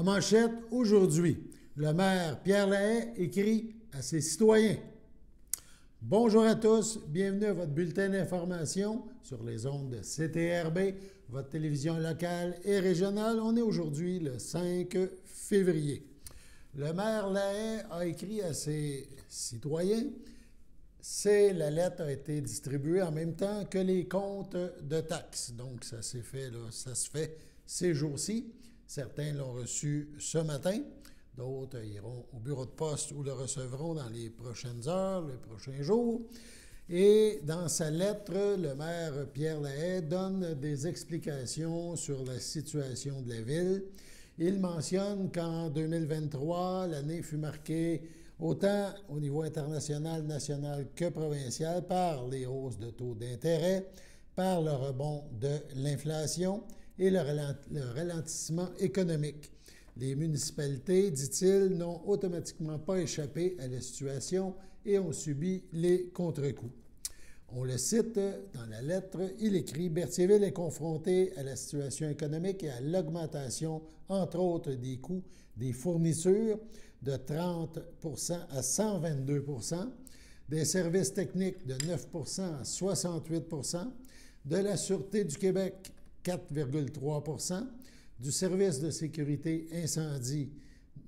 En manchette, aujourd'hui, le maire Pierre Lahaye écrit à ses citoyens. Bonjour à tous, bienvenue à votre bulletin d'information sur les ondes de CTRB, votre télévision locale et régionale. On est aujourd'hui le 5 février. Le maire Lahaye a écrit à ses citoyens. La lettre a été distribuée en même temps que les comptes de taxes. Donc, ça s'est fait, ça se fait ces jours-ci. Certains l'ont reçu ce matin. D'autres iront au bureau de poste ou le recevront dans les prochaines heures, les prochains jours. Et dans sa lettre, le maire Pierre Lahaye donne des explications sur la situation de la ville. Il mentionne qu'en 2023, l'année fut marquée autant au niveau international, national que provincial par les hausses de taux d'intérêt, par le rebond de l'inflation et le ralentissement économique. Les municipalités, dit-il, n'ont automatiquement pas échappé à la situation et ont subi les contre-coups. On le cite dans la lettre, il écrit « Berthierville est confronté à la situation économique et à l'augmentation, entre autres, des coûts des fournitures de 30 à 122 des services techniques de 9 à 68 de la Sûreté du Québec 4,3 du service de sécurité incendie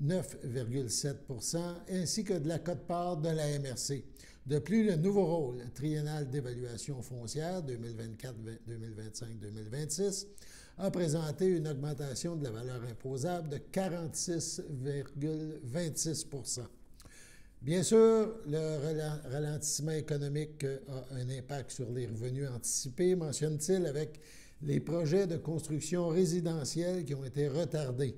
9,7 ainsi que de la quote-part de la MRC. De plus, le nouveau rôle triennal d'évaluation foncière 2024, 2025, 2026 a présenté une augmentation de la valeur imposable de 46,26 Bien sûr, le ralentissement économique a un impact sur les revenus anticipés, mentionne-t-il, avec les projets de construction résidentielle qui ont été retardés.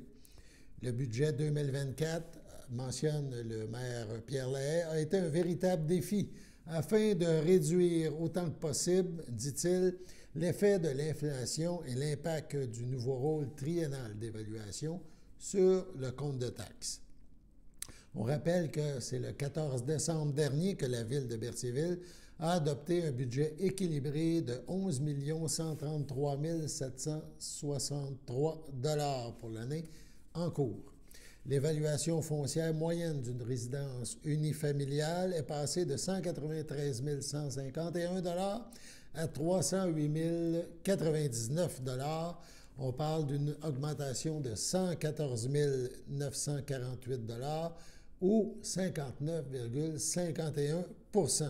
Le budget 2024, mentionne le maire Pierre Lahaye, a été un véritable défi afin de réduire autant que possible, dit-il, l'effet de l'inflation et l'impact du nouveau rôle triennal d'évaluation sur le compte de taxes. On rappelle que c'est le 14 décembre dernier que la ville de Berthierville a adopté un budget équilibré de 11 133 763 $ pour l'année en cours. L'évaluation foncière moyenne d'une résidence unifamiliale est passée de 193 151 $ à 308 099 $. On parle d'une augmentation de 114 948 $ ou 59,51 %.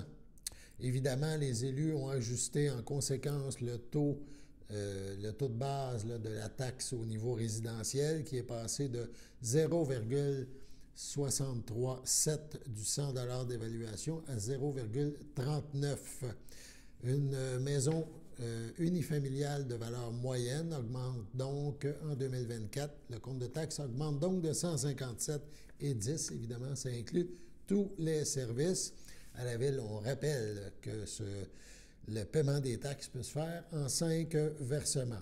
Évidemment, les élus ont ajusté en conséquence le taux de base de la taxe au niveau résidentiel qui est passé de 0,637 du 100 $ d'évaluation à 0,39. Une maison unifamiliale de valeur moyenne augmente donc en 2024. Le compte de taxe augmente donc de 157,10. Évidemment, ça inclut tous les services. À la ville, on rappelle que le paiement des taxes peut se faire en 5 versements.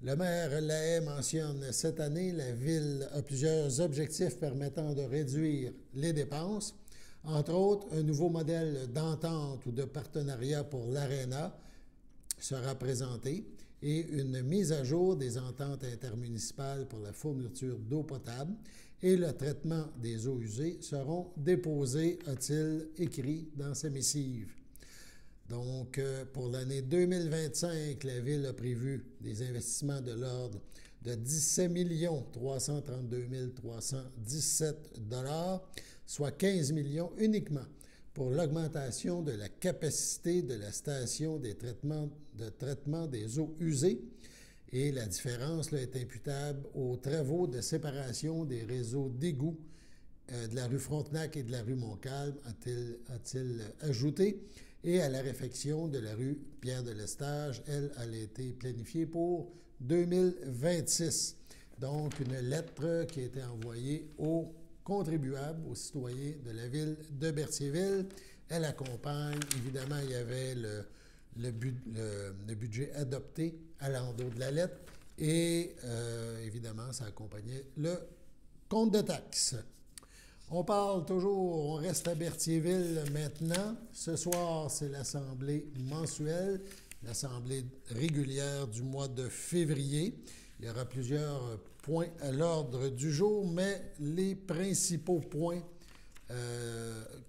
Le maire Lahaye mentionne cette année, la ville a plusieurs objectifs permettant de réduire les dépenses. Entre autres, un nouveau modèle d'entente ou de partenariat pour l'Arena sera présenté et une mise à jour des ententes intermunicipales pour la fourniture d'eau potable et le traitement des eaux usées seront déposés, a-t-il écrit dans sa missive. Donc, pour l'année 2025, la Ville a prévu des investissements de l'ordre de 17 332 317 $, soit 15 millions uniquement pour l'augmentation de la capacité de la station de traitement des eaux usées. Et la différence est imputable aux travaux de séparation des réseaux d'égouts de la rue Frontenac et de la rue Montcalm, a-t-il ajouté, et à la réfection de la rue Pierre-de-Lestage. Elle a été planifiée pour 2026. Donc, une lettre qui a été envoyée aux contribuables, aux citoyens de la ville de Berthierville. Elle accompagne, évidemment, il y avait le budget adopté à l'endos de la lettre et, évidemment, ça accompagnait le compte de taxes. On parle toujours, on reste à Berthierville maintenant. Ce soir, c'est l'assemblée mensuelle, l'assemblée régulière du mois de février. Il y aura plusieurs points à l'ordre du jour, mais les principaux points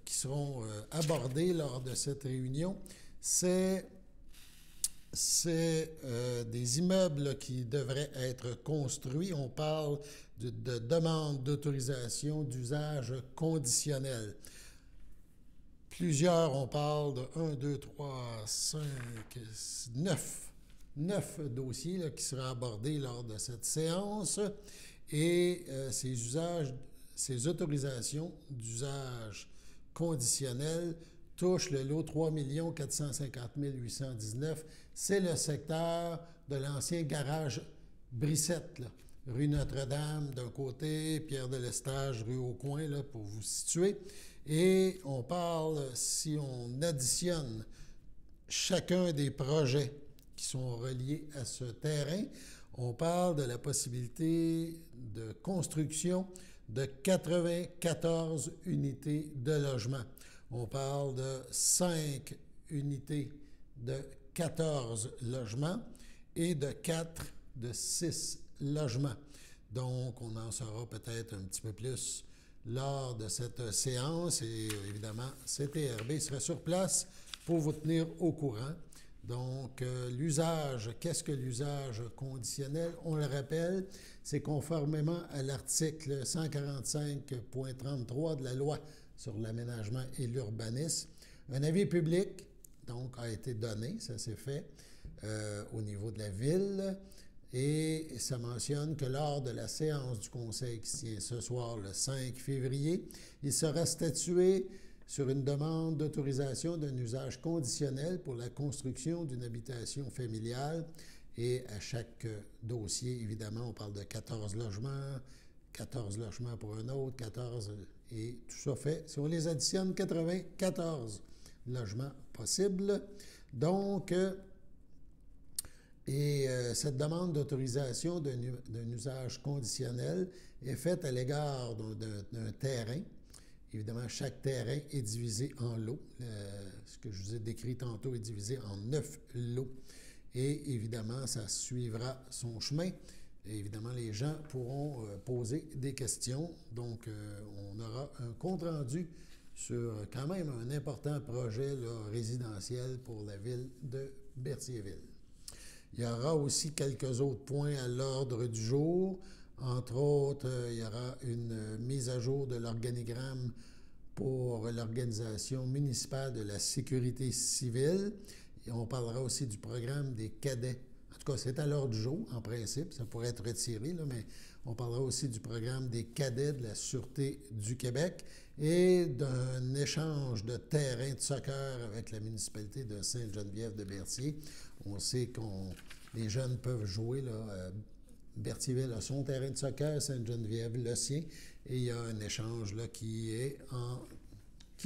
qui seront abordés lors de cette réunion, c'est des immeubles qui devraient être construits. On parle de demande d'autorisation d'usage conditionnel. Plusieurs, on parle de 1, 2, 3, 5, 9 dossiers là, qui seront abordés lors de cette séance. Et ces autorisations d'usage conditionnel touchent le lot 3 450 819. C'est le secteur de l'ancien garage Brissette, là, rue Notre-Dame d'un côté, Pierre de l'Estage, rue au coin, là, pour vous situer. Et on parle, si on additionne chacun des projets qui sont reliés à ce terrain, on parle de la possibilité de construction de 94 unités de logement. On parle de 5 unités de 14 logements et de 4 de 6 logements. Donc, on en saura peut-être un petit peu plus lors de cette séance et évidemment, CTRB sera sur place pour vous tenir au courant. Donc, l'usage, qu'est-ce que l'usage conditionnel? On le rappelle, c'est conformément à l'article 145.33 de la loi sur l'aménagement et l'urbanisme. Un avis public, donc, a été donné, ça s'est fait au niveau de la ville. Et ça mentionne que lors de la séance du Conseil qui se tient ce soir, le 5 février, il sera statué sur une demande d'autorisation d'un usage conditionnel pour la construction d'une habitation familiale. Et à chaque dossier, évidemment, on parle de 14 logements pour un autre, 14, et tout ça fait, si on les additionne, 94 logements possibles. Donc, cette demande d'autorisation d'un usage conditionnel est faite à l'égard d'un terrain. Évidemment, chaque terrain est divisé en lots. Ce que je vous ai décrit tantôt est divisé en 9 lots. Et évidemment, ça suivra son chemin. Et évidemment, les gens pourront poser des questions. Donc, on aura un compte-rendu sur quand même un important projet là, résidentiel pour la ville de Berthierville. Il y aura aussi quelques autres points à l'ordre du jour. Entre autres, il y aura une mise à jour de l'organigramme pour l'Organisation municipale de la sécurité civile. Et on parlera aussi du programme des cadets. En tout cas, c'est à l'ordre du jour, en principe. Ça pourrait être retiré, là, mais on parlera aussi du programme des cadets de la Sûreté du Québec et d'un échange de terrain de soccer avec la municipalité de Sainte-Geneviève-de-Berthier. On sait que les jeunes peuvent jouer, là, Berthierville a son terrain de soccer, Sainte-Geneviève le sien, et il y a un échange là, qui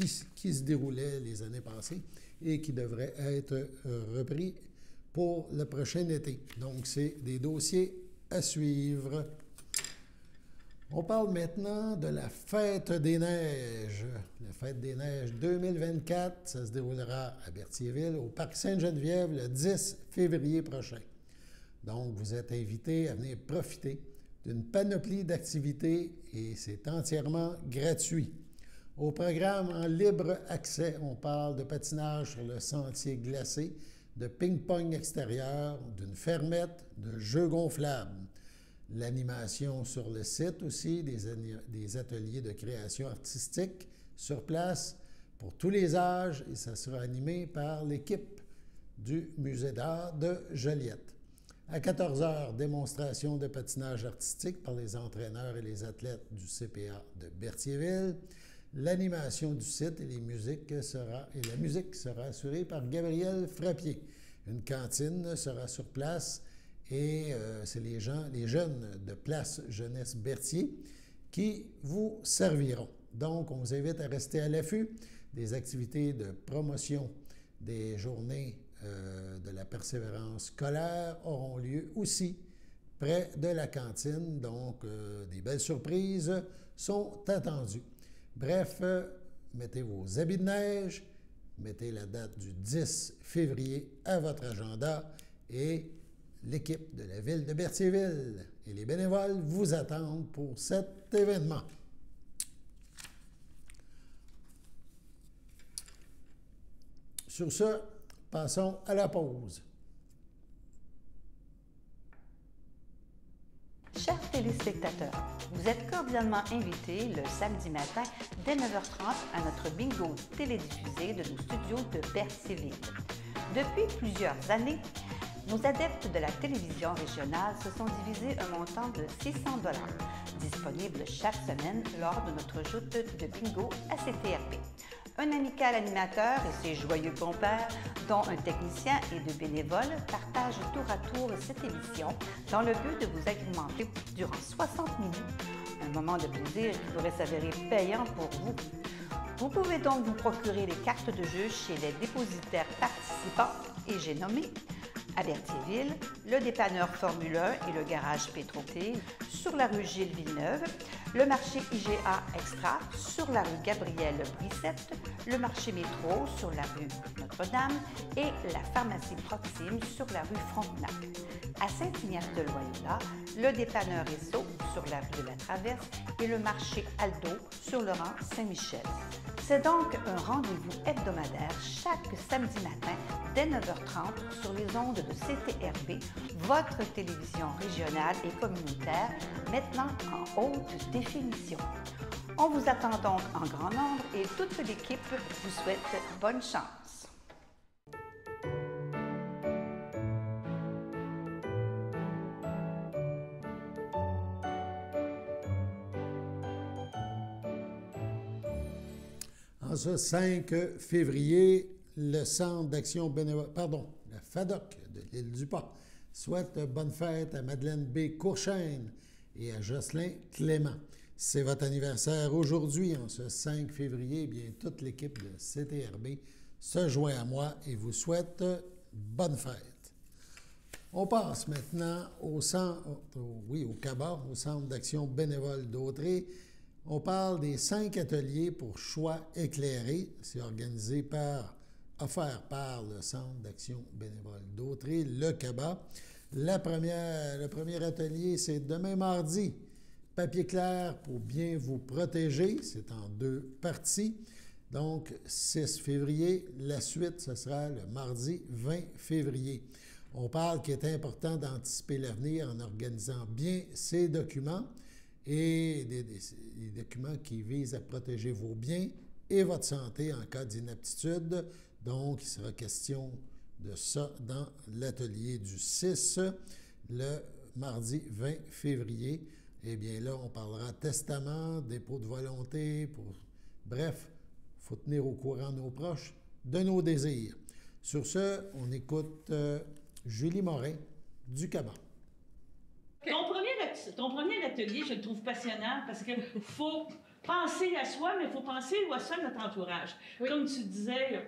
se déroulait les années passées et qui devrait être repris pour le prochain été. Donc, c'est des dossiers à suivre. On parle maintenant de la Fête des Neiges. La Fête des Neiges 2024, ça se déroulera à Berthierville, au Parc Sainte-Geneviève, le 10 février prochain. Donc, vous êtes invités à venir profiter d'une panoplie d'activités et c'est entièrement gratuit. Au programme en libre accès, on parle de patinage sur le sentier glacé, de ping-pong extérieur, d'une fermette, de jeux gonflables. L'animation sur le site aussi, des ateliers de création artistique sur place pour tous les âges et ça sera animé par l'équipe du Musée d'art de Joliette. À 14 h, démonstration de patinage artistique par les entraîneurs et les athlètes du CPA de Berthierville. L'animation du site et la musique sera assurée par Gabriel Frappier. Une cantine sera sur place et c'est les jeunes de Place Jeunesse Berthier qui vous serviront. Donc, on vous invite à rester à l'affût des activités de promotion des journées de la persévérance scolaire auront lieu aussi près de la cantine. Donc, des belles surprises sont attendues. Bref, mettez vos habits de neige, mettez la date du 10 février à votre agenda et l'équipe de la ville de Berthierville et les bénévoles vous attendent pour cet événement. Sur ce, passons à la pause. Chers téléspectateurs, vous êtes cordialement invités le samedi matin dès 9h30 à notre bingo télédiffusé de nos studios de Berthierville. Depuis plusieurs années, nos adeptes de la télévision régionale se sont divisés un montant de 600 $, disponible chaque semaine lors de notre joute de bingo à CTRP. Un amical animateur et ses joyeux compères, dont un technicien et deux bénévoles, partagent tour à tour cette émission dans le but de vous agrémenter durant 60 minutes. Un moment de plaisir qui pourrait s'avérer payant pour vous. Vous pouvez donc vous procurer les cartes de jeu chez les dépositaires participants et j'ai nommé à Berthierville, le dépanneur Formule 1 et le garage Pétroquet, sur la rue Gilles Villeneuve, le marché IGA Extra sur la rue Gabrielle Brissette, le marché Métro sur la rue Notre-Dame et la pharmacie Proxime sur la rue Frontenac. À Saint-Ignace-de-Loyola, le dépanneur Esso sur la rue de la Traverse et le marché Aldo sur le rang Saint-Michel. C'est donc un rendez-vous hebdomadaire chaque samedi matin dès 9h30 sur les ondes de CTRB, votre télévision régionale et communautaire, maintenant en haute définition. On vous attend donc en grand nombre et toute l'équipe vous souhaite bonne chance. En ce 5 février, le Centre d'action bénévole, la FADOC de l'île du Pas souhaite bonne fête à Madeleine B. Courchaine et à Jocelyn Clément. C'est votre anniversaire aujourd'hui, en ce 5 février. Eh bien, toute l'équipe de CTRB se joint à moi et vous souhaite bonne fête. On passe maintenant au CABA, au Centre d'action bénévole d'Autrey. On parle des 5 ateliers pour choix éclairés. C'est offert par le Centre d'action bénévole d'Autrey, le CABA. Le premier atelier, c'est demain mardi. Papier clair pour bien vous protéger. C'est en 2 parties. Donc, 6 février. La suite, ce sera le mardi 20 février. On parle qu'il est important d'anticiper l'avenir en organisant bien ces documents et des documents qui visent à protéger vos biens et votre santé en cas d'inaptitude. Donc, il sera question de ça dans l'atelier du 6, le mardi 20 février. Eh bien là, on parlera testament, dépôt de volonté, bref, il faut tenir au courant nos proches de nos désirs. Sur ce, on écoute Julie Morin du CABA. Ton premier atelier, je le trouve passionnant parce qu'il faut penser à soi, mais il faut penser à soi, notre entourage. Oui. Comme tu disais,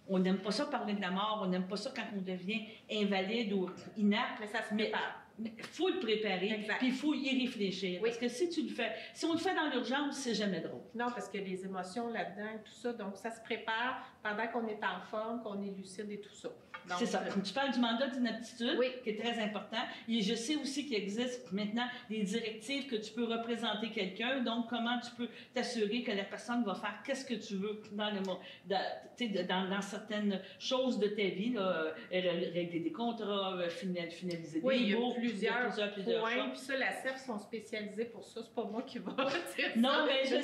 on n'aime pas ça parler de la mort, on n'aime pas ça quand on devient invalide ou inapte. Mais ça se prépare. Il faut le préparer, puis il faut y réfléchir. Oui. Parce que si on le fait dans l'urgence, c'est jamais drôle. Non, parce qu'il y a des émotions là-dedans, tout ça. Donc, ça se prépare pendant qu'on est en forme, qu'on est lucide et tout ça. C'est ça. Tu parles du mandat d'inaptitude, oui, qui est très important. Et je sais aussi qu'il existe maintenant des directives que tu peux représenter quelqu'un. Donc, comment tu peux t'assurer que la personne va faire qu'est-ce que tu veux dans certaines choses de ta vie, là, régler des contrats, finaliser des baux. Plusieurs points. Puis ça, la CEF sont spécialisés pour ça. C'est pas moi qui va dire non, ça. Mais je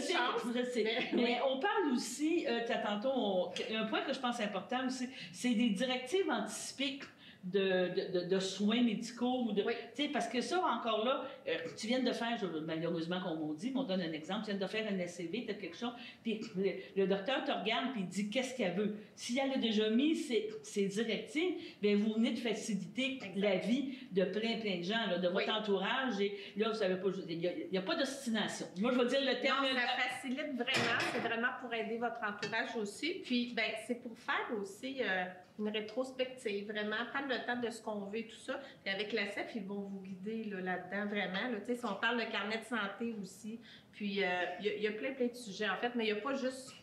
sais. Mais on parle aussi, tantôt, un point que je pense important aussi, c'est des directives anticipées de soins médicaux. Oui. Parce que ça, encore là, tu viens de faire, malheureusement, comme on dit, mais on donne un exemple, tu viens de faire un SCV, tu as quelque chose, puis le docteur te regarde puis il dit qu'est-ce qu'elle veut. Si elle a déjà mis ses directives, bien, vous venez de faciliter la vie de plein de gens, là, de votre entourage. Et là, vous savez pas, il n'y a pas d'obstination. Moi, je vais dire le terme. Non, ça facilite vraiment. C'est vraiment pour aider votre entourage aussi. Puis, ben, c'est pour faire aussi une rétrospective, vraiment, prendre le temps de ce qu'on veut et tout ça. Puis avec la CEF, ils vont vous guider là-dedans, vraiment. Là, si on parle de carnet de santé aussi, puis il y a plein de sujets, en fait, mais il n'y a pas juste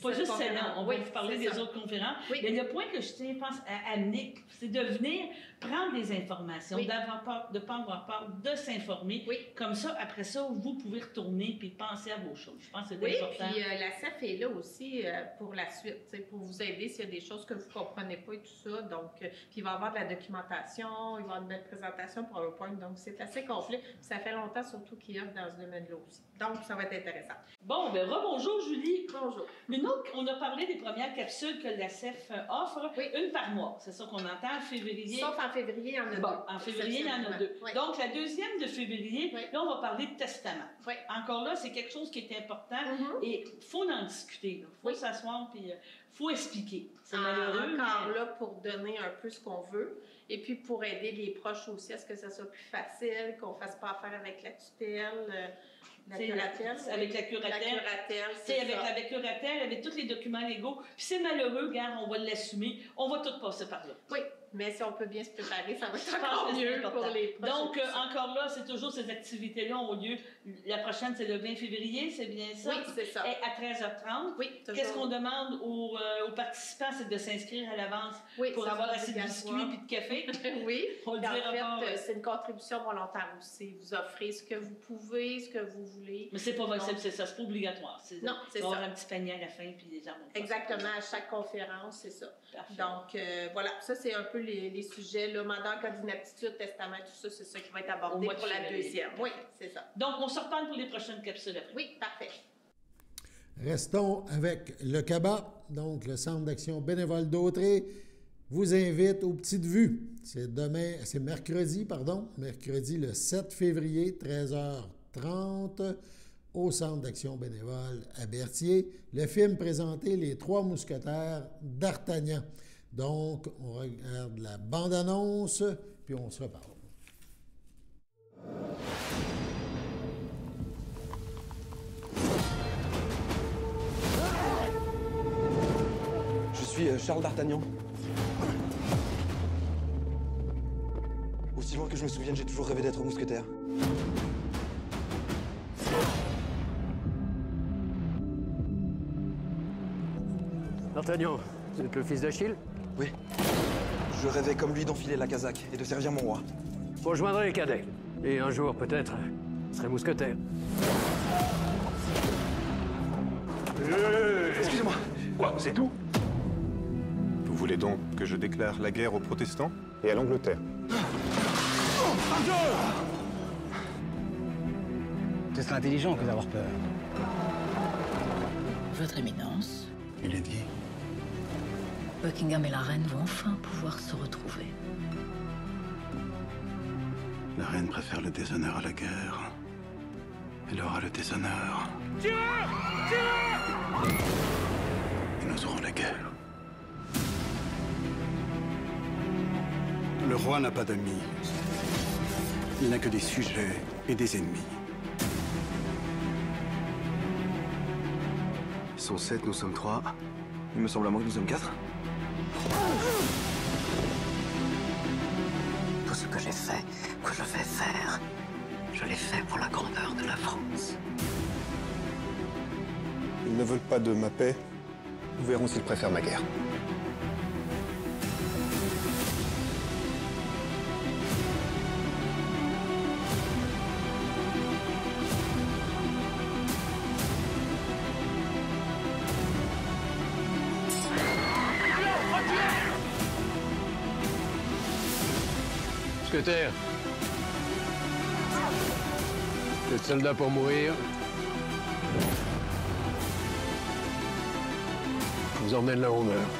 pas juste celle-là, on va vous parler des ça. autres conférences. Oui. Mais le point que je tiens, je pense, à amener, c'est de venir prendre des informations, Oui. de ne pas avoir peur, de s'informer. Oui. Comme ça, après ça, vous pouvez retourner puis penser à vos choses. Je pense que c'est Oui, important. puis la CEF est là aussi pour la suite, pour vous aider s'il y a des choses que vous ne comprenez pas et tout ça. Donc, puis il va y avoir de la documentation, il va y avoir une belle présentation pour PowerPoint. Donc, c'est assez complet. Puis ça fait longtemps surtout qu'il y a dans ce domaine-là aussi. Donc, ça va être intéressant. Bon, bien, rebonjour Julie. Bonjour. Une autre, on a parlé des premières capsules que la CEF offre, Oui. une par mois. C'est ça qu'on entend en février. Sauf en février, il y en a Bon, deux. en février, il y en a deux. Oui. Donc, la deuxième de février, Oui. là, on va parler de testament. Oui. Encore là, c'est quelque chose qui est important Mhm. et il faut en discuter. Il faut Oui. s'asseoir puis il faut expliquer. C'est malheureux. Encore mais- là pour donner un peu ce qu'on veut et puis pour aider les proches aussi à ce que ça soit plus facile, qu'on ne fasse pas affaire avec la tutelle, la C'est curatelle. avec la curatelle. La curatelle, C'est c'est avec ça. la curatelle, avec tous les documents légaux. Puis c'est malheureux, regarde, on va l'assumer. On va tout passer par là. Oui, mais si on peut bien se préparer, ça va être Je pense encore que c'est mieux important. pour les proches. Donc, et tout ça. encore là, c'est toujours ces activités-là ont lieu. La prochaine, c'est le 20 février, c'est bien ça? Oui, c'est ça. Et à 13h30. Oui, toujours. Qu'est-ce qu'on demande aux participants? C'est de s'inscrire à l'avance Oui, pour ça, avoir c'est assez de obligatoire. biscuits et de café. Oui, On le puis en dira pas, fait, c'est une contribution volontaire aussi. Vous offrez ce que vous pouvez, ce que vous voulez. Mais c'est pas Non. c'est ça, c'est pas obligatoire. Non, c'est il va y avoir ça. un petit panier à la fin, puis les gens vont Exactement, à chaque conférence, c'est ça. Parfait. Donc, voilà, ça, c'est un peu les sujets. Là, mandat en cas d'inaptitude, testament, tout ça, c'est ça qui va être Au abordé mois de pour la février. deuxième. Oui, c'est ça. Donc, on se reparle pour les prochaines capsules après. Oui, parfait. Restons avec le CABA, donc le Centre d'action bénévole d'Autrey, vous invite aux petites vues. C'est mercredi le 7 février, 13h30, au Centre d'action bénévole à Berthier. Le film présenté Les Trois Mousquetaires d'Artagnan. Donc, on regarde la bande-annonce, puis on se reparle. Je suis Charles d'Artagnan. Aussi loin que je me souvienne, j'ai toujours rêvé d'être mousquetaire. D'Artagnan, vous êtes le fils d'Achille? Oui. Je rêvais comme lui d'enfiler la casaque et de servir mon roi. Vous rejoindrez les cadets. Et un jour, peut-être, vous serez mousquetaire. Excusez-moi. Quoi, c'est tout? Vous voulez donc que je déclare la guerre aux protestants et à l'Angleterre? Ce serait intelligent que d'avoir peur. Votre Éminence, Il est dit. Buckingham et la reine vont enfin pouvoir se retrouver. La reine préfère le déshonneur à la guerre. Elle aura le déshonneur. Et nous aurons la guerre. Le roi n'a pas d'amis. Il n'a que des sujets et des ennemis. Ils sont 7, nous sommes 3. Il me semble à moi que nous sommes 4. Tout ce que j'ai fait, que je vais faire, je l'ai fait pour la grandeur de la France. Ils ne veulent pas de ma paix. Nous verrons s'ils préfèrent ma guerre. Mousquetaire. Vous êtes soldat pour mourir. Je vous emmène là où on meurt.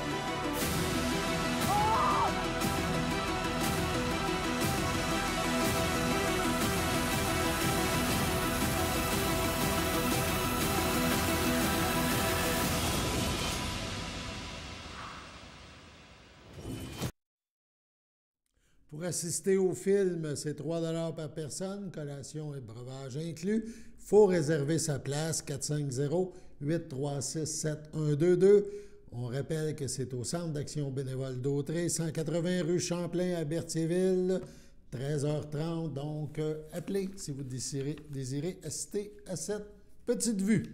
Pour assister au film, c'est 3 $ par personne, collation et breuvage inclus. Il faut réserver sa place, 450-836-7122. On rappelle que c'est au Centre d'action bénévole d'Autrey, 180 rue Champlain à Berthierville, 13h30. Donc, appelez si vous désirez assister à cette petite vue.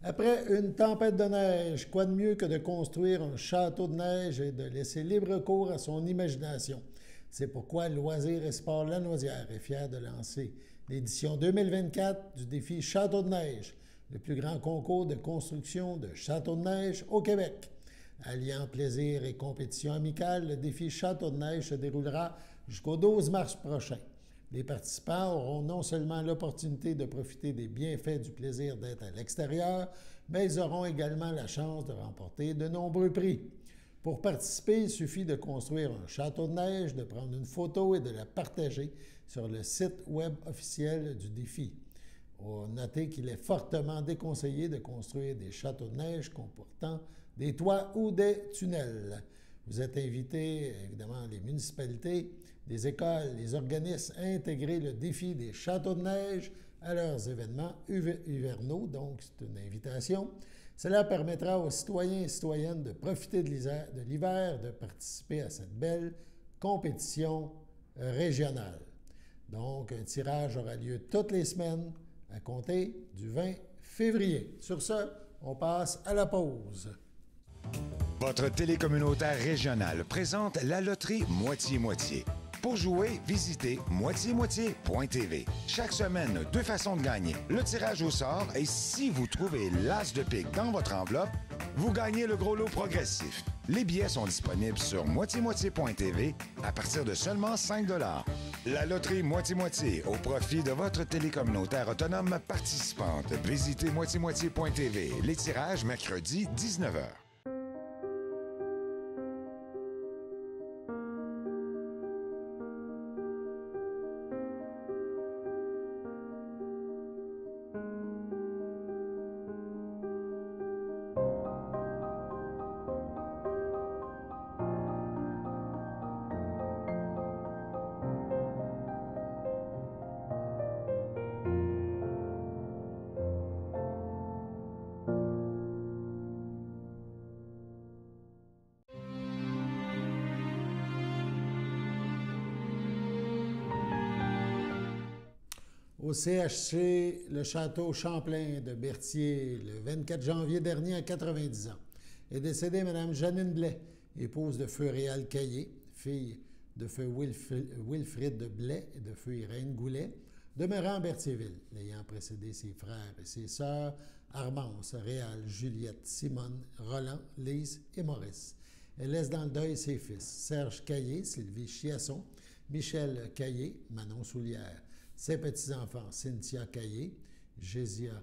Après une tempête de neige, quoi de mieux que de construire un château de neige et de laisser libre cours à son imagination? C'est pourquoi Loisirs et Sports Lanaudière est fier de lancer l'édition 2024 du défi Château de neige, le plus grand concours de construction de châteaux de neige au Québec. Alliant plaisir et compétition amicale, le défi Château de neige se déroulera jusqu'au 12 mars prochain. Les participants auront non seulement l'opportunité de profiter des bienfaits du plaisir d'être à l'extérieur, mais ils auront également la chance de remporter de nombreux prix. Pour participer, il suffit de construire un château de neige, de prendre une photo et de la partager sur le site web officiel du défi. Notez qu'il est fortement déconseillé de construire des châteaux de neige comportant des toits ou des tunnels. Vous êtes invités, évidemment, les municipalités, les écoles, les organismes à intégrer le défi des châteaux de neige à leurs événements hivernaux, donc c'est une invitation. Cela permettra aux citoyens et citoyennes de profiter de l'hiver, de participer à cette belle compétition régionale. Donc, un tirage aura lieu toutes les semaines à compter du 20 février. Sur ce, on passe à la pause. Votre télécommunautaire régional présente la loterie moitié-moitié. Pour jouer, visitez moitié-moitié.tv. Chaque semaine, 2 façons de gagner. Le tirage au sort et si vous trouvez l'as de pique dans votre enveloppe, vous gagnez le gros lot progressif. Les billets sont disponibles sur moitié-moitié.tv à partir de seulement 5 $. La loterie moitié-moitié au profit de votre télécommunautaire autonome participante. Visitez moitié-moitié.tv. Les tirages mercredi 19h. Au CHC, le château Champlain de Berthier, le 24 janvier dernier, à 90 ans, est décédée Mme Janine Blais, épouse de feu Réal Caillé, fille de feu Wilfrid de Blais et de feu Irène Goulet, demeurant à Berthierville, l'ayant précédé ses frères et ses sœurs, Armance, Réal, Juliette, Simone, Roland, Lise et Maurice. Elle laisse dans le deuil ses fils, Serge Caillé, Sylvie Chiasson, Michel Caillé, Manon Soulière, ses petits-enfants, Cynthia Caillé, Gésia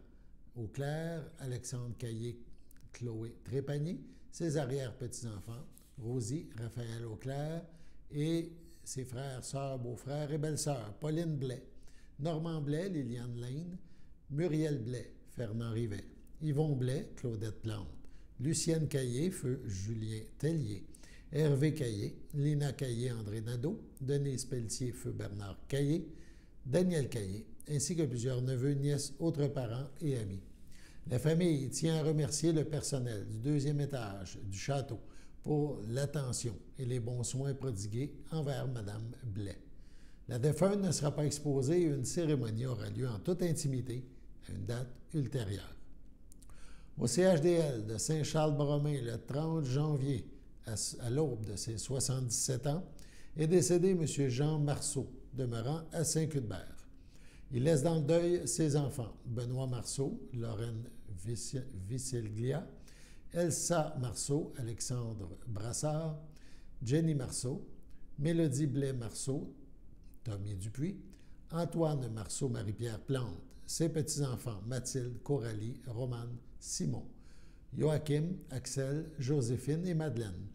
Auclair, Alexandre Caillé, Chloé Trépanier, ses arrière-petits-enfants, Rosie, Raphaël Auclair, et ses frères, sœurs, beaux-frères et belles-sœurs, Pauline Blais, Normand Blais, Liliane Lane, Muriel Blais, Fernand Rivet, Yvon Blais, Claudette Plante, Lucienne Caillé, feu Julien Tellier, Hervé Caillé, Lina Caillé, André Nadeau, Denise Pelletier, feu Bernard Caillé, Daniel Caillé, ainsi que plusieurs neveux, nièces, autres parents et amis. La famille tient à remercier le personnel du 2e étage du château pour l'attention et les bons soins prodigués envers Mme Blais. La défunte ne sera pas exposée et une cérémonie aura lieu en toute intimité à une date ultérieure. Au CHDL de Saint-Charles-Bromain, le 30 janvier, à l'aube de ses 77 ans, est décédé M. Jean Marceau, demeurant à Saint-Cuthbert. Il laisse dans le deuil ses enfants, Benoît Marceau, Lorraine Vicilglia, Elsa Marceau, Alexandre Brassard, Jenny Marceau, Mélodie Blais-Marceau, Tommy Dupuis, Antoine Marceau, Marie-Pierre Plante, ses petits-enfants, Mathilde, Coralie, Romane, Simon, Joachim, Axel, Joséphine et Madeleine,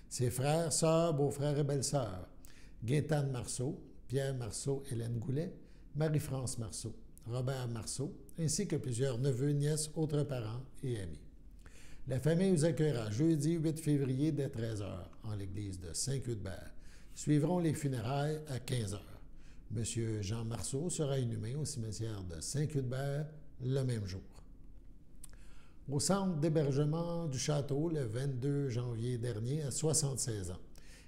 ses frères, sœurs, beaux-frères et belles-sœurs, Gaétane Marceau, Pierre Marceau, Hélène Goulet, Marie-France Marceau, Robert Marceau, ainsi que plusieurs neveux, nièces, autres parents et amis. La famille vous accueillera jeudi 8 février dès 13h en l'église de Saint-Cuthbert. Suivront les funérailles à 15h. M. Jean Marceau sera inhumé au cimetière de Saint-Cuthbert le même jour. Au centre d'hébergement du château, le 22 janvier dernier, à 76 ans,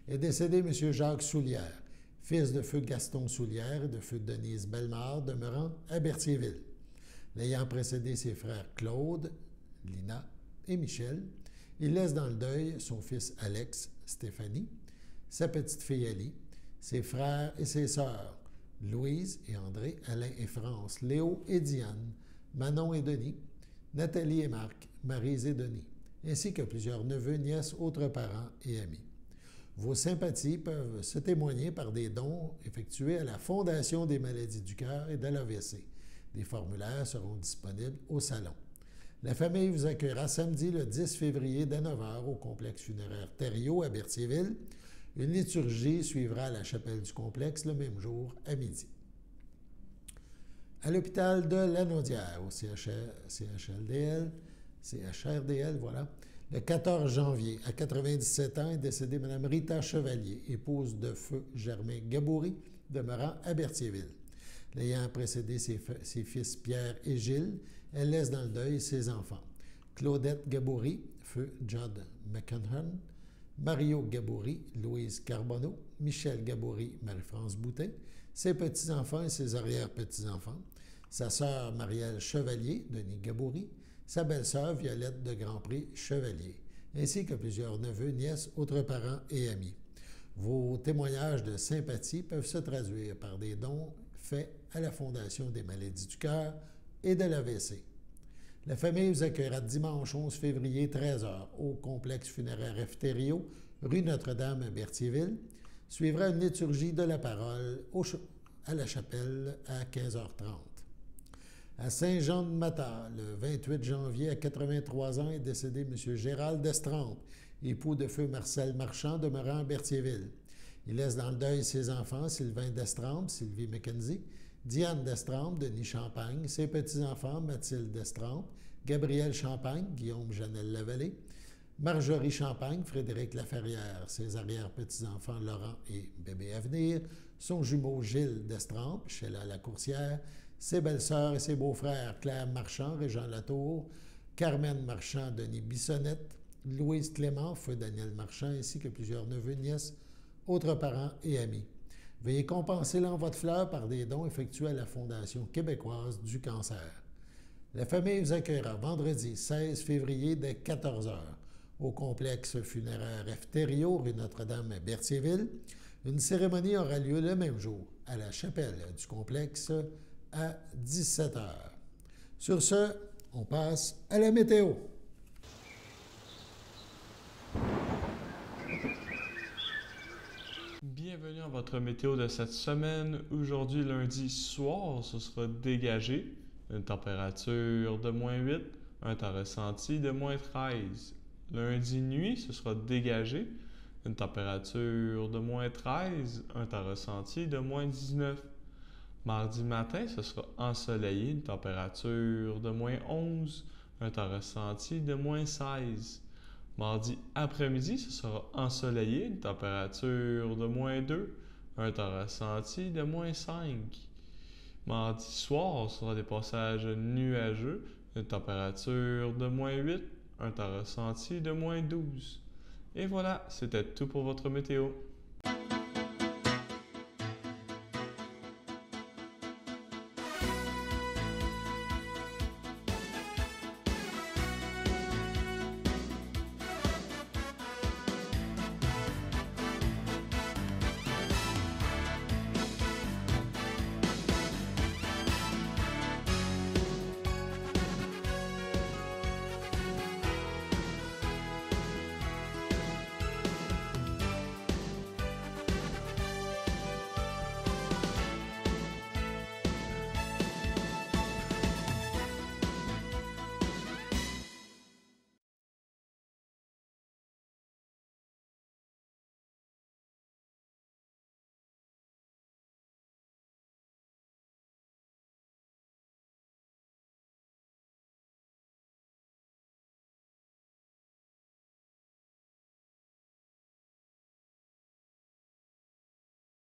est décédé M. Jacques Soulière, fils de feu Gaston Soulière et de feu Denise Bellemare, demeurant à Berthierville. L'ayant précédé ses frères Claude, Lina et Michel. Il laisse dans le deuil son fils Alex, Stéphanie, sa petite-fille Ali, ses frères et ses sœurs, Louise et André, Alain et France, Léo et Diane, Manon et Denis, Nathalie et Marc, Maryse et Denis, ainsi que plusieurs neveux, nièces, autres parents et amis. Vos sympathies peuvent se témoigner par des dons effectués à la Fondation des maladies du cœur et de l'AVC. Des formulaires seront disponibles au salon. La famille vous accueillera samedi le 10 février dès 9h au complexe funéraire Thériault à Berthierville. Une liturgie suivra à la chapelle du complexe le même jour à midi. À l'hôpital de Lanaudière, au CHRDL, voilà, le 14 janvier, à 97 ans, est décédée Mme Rita Chevalier, épouse de feu Germain Gaboury, demeurant à Berthierville. L'ayant précédé ses fils Pierre et Gilles, elle laisse dans le deuil ses enfants. Claudette Gaboury, feu Judd McCann, Mario Gaboury, Louise Carbonneau, Michel Gaboury, Marie-France Boutin, ses petits-enfants et ses arrière-petits-enfants, sa sœur Marielle Chevalier, Denis Gaboury, sa belle-sœur Violette de Grandpré Chevalier, ainsi que plusieurs neveux, nièces, autres parents et amis. Vos témoignages de sympathie peuvent se traduire par des dons faits à la Fondation des maladies du cœur et de l'AVC. La famille vous accueillera dimanche 11 février 13h au complexe funéraire F. Thériault, rue Notre-Dame à Berthierville. Suivra une liturgie de la parole à la chapelle à 15h30. À Saint-Jean-de-Matha, le 28 janvier, à 83 ans, est décédé M. Gérald Destrempe, époux de feu Marcel Marchand, demeurant à Berthierville. Il laisse dans le deuil ses enfants, Sylvain Destrempe, Sylvie McKenzie, Diane Destrempe, Denis Champagne, ses petits-enfants, Mathilde Destrempe, Gabriel Champagne, Guillaume Janel-Lavallée, Marjorie Champagne, Frédéric Laferrière, ses arrière-petits-enfants, Laurent et Bébé Avenir, son jumeau Gilles Destrempe, Sheila Lacourcière, ses belles-sœurs et ses beaux-frères, Claire Marchand, Régent Latour, Carmen Marchand, Denis Bissonnette, Louise Clément, feu Daniel Marchand, ainsi que plusieurs neveux, nièces, autres parents et amis. Veuillez compenser l'envoi de fleurs par des dons effectués à la Fondation québécoise du cancer. La famille vous accueillera vendredi 16 février dès 14h au complexe funéraire F. Thériault, rue Notre-Dame à Berthierville. Une cérémonie aura lieu le même jour à la chapelle du complexe à 17h. Sur ce, on passe à la météo. Bienvenue à votre météo de cette semaine. Aujourd'hui, lundi soir, ce sera dégagé. Une température de -8, un temps ressenti de -13. Lundi nuit, ce sera dégagé. Une température de -13, un temps ressenti de -19. Mardi matin, ce sera ensoleillé, une température de -11, un temps ressenti de -16. Mardi après-midi, ce sera ensoleillé, une température de -2, un temps ressenti de -5. Mardi soir, ce sera des passages nuageux, une température de -8, un temps ressenti de -12. Et voilà, c'était tout pour votre météo.